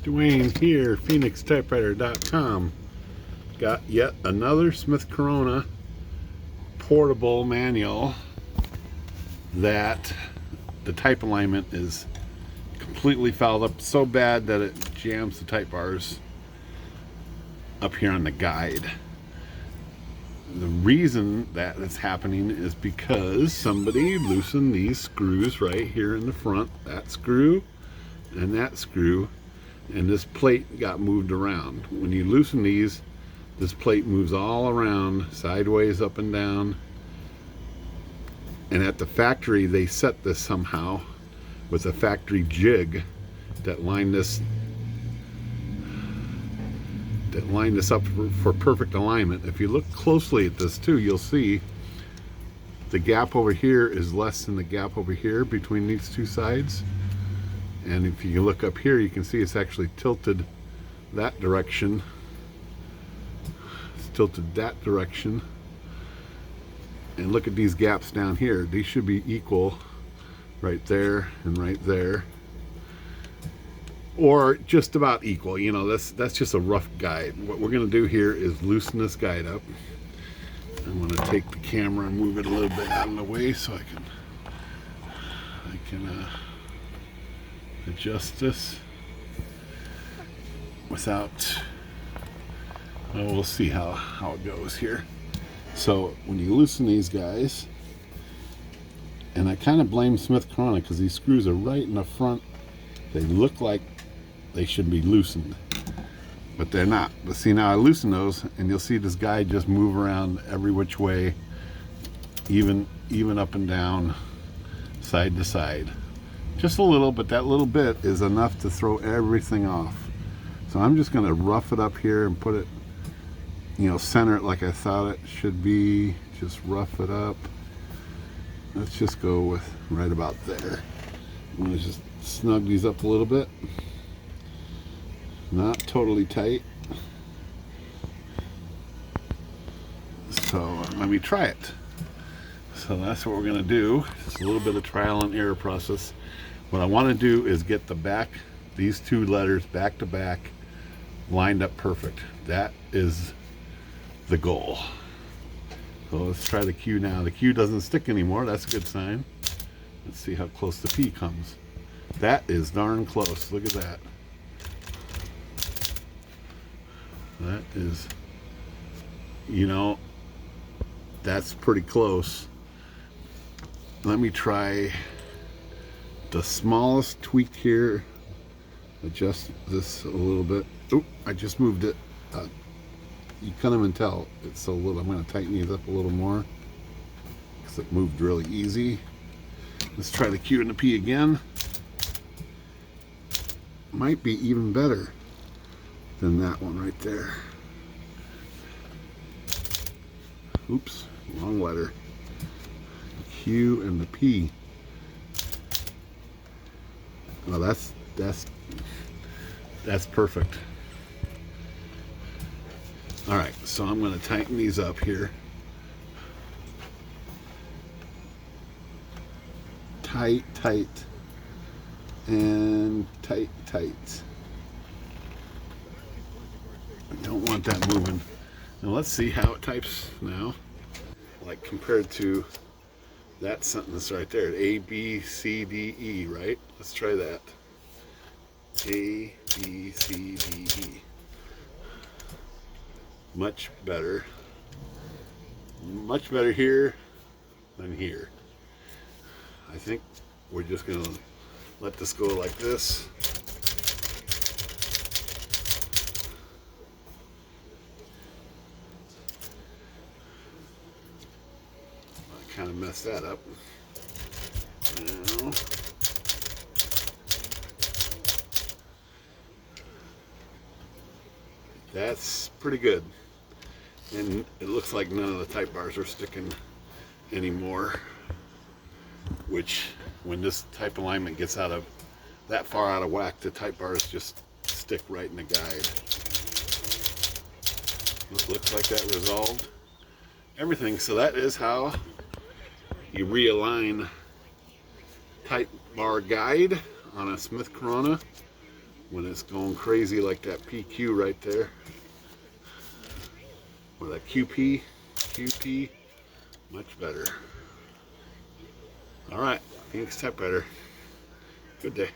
Dwayne here, PhoenixTypewriter.com. Got yet another Smith Corona portable manual that the type alignment is completely fouled up so bad that it jams the type bars up here on the guide. The reason that it's happening is because somebody loosened these screws right here in the front, that screw and that screw, and this plate got moved around. When you loosen these, this plate moves all around, sideways, up and down. And at the factory, they set this somehow with a factory jig that lined this up for perfect alignment. If you look closely at this too, you'll see the gap over here is less than the gap over here between these two sides. And if you look up here, you can see it's actually tilted that direction. It's tilted that direction. And look at these gaps down here. These should be equal right there and right there. Or just about equal. You know, that's just a rough guide. What we're going to do here is loosen this guide up. I'm going to take the camera and move it a little bit out of the way so I can adjust this without, well, we'll see how it goes here. So when you loosen these guys, and I kind of blame Smith Corona because these screws are right in the front. They look like they should be loosened, but they're not. But see, now I loosen those and you'll see this guide just move around every which way, even up and down, side to side. Just a little, but that little bit is enough to throw everything off. So I'm just going to rough it up here and put it, you know, center it like I thought it should be. Just rough it up. Let's just go with right about there. I'm going to just snug these up a little bit. Not totally tight. So let me try it. So that's what we're going to do. It's a little bit of trial and error process. What I want to do is get the back, these two letters back to back, lined up perfect. That is the goal. So let's try the Q now. The Q doesn't stick anymore. That's a good sign. Let's see how close the P comes. That is darn close. Look at that. That is, you know, that's pretty close. Let me try the smallest tweak here. Adjust this a little bit. Oh, I just moved it. You can't even tell it's so little. I'm going to tighten these up a little more because it moved really easy. Let's try the Q and the P again. Might be even better than that one right there. Oops, wrong letter. Q and the P. Well, that's perfect. All right, so I'm going to tighten these up here. Tight, tight, and tight, tight. I don't want that moving. Now let's see how it types now. Like compared to that sentence right there, A, B, C, D, E, right? Let's try that. A, B, C, D, E. Much better. Much better here than here. I think we're just going to let this go like this. I kind of messed that up. Now, that's pretty good. And it looks like none of the type bars are sticking anymore, which when this type alignment gets that far out of whack, the type bars just stick right in the guide. It looks like that resolved everything. So that is how you realign type bar guide on a Smith Corona when it's going crazy like that PQ right there, or that QP, much better. All right, Phoenix Typewriter. Good day.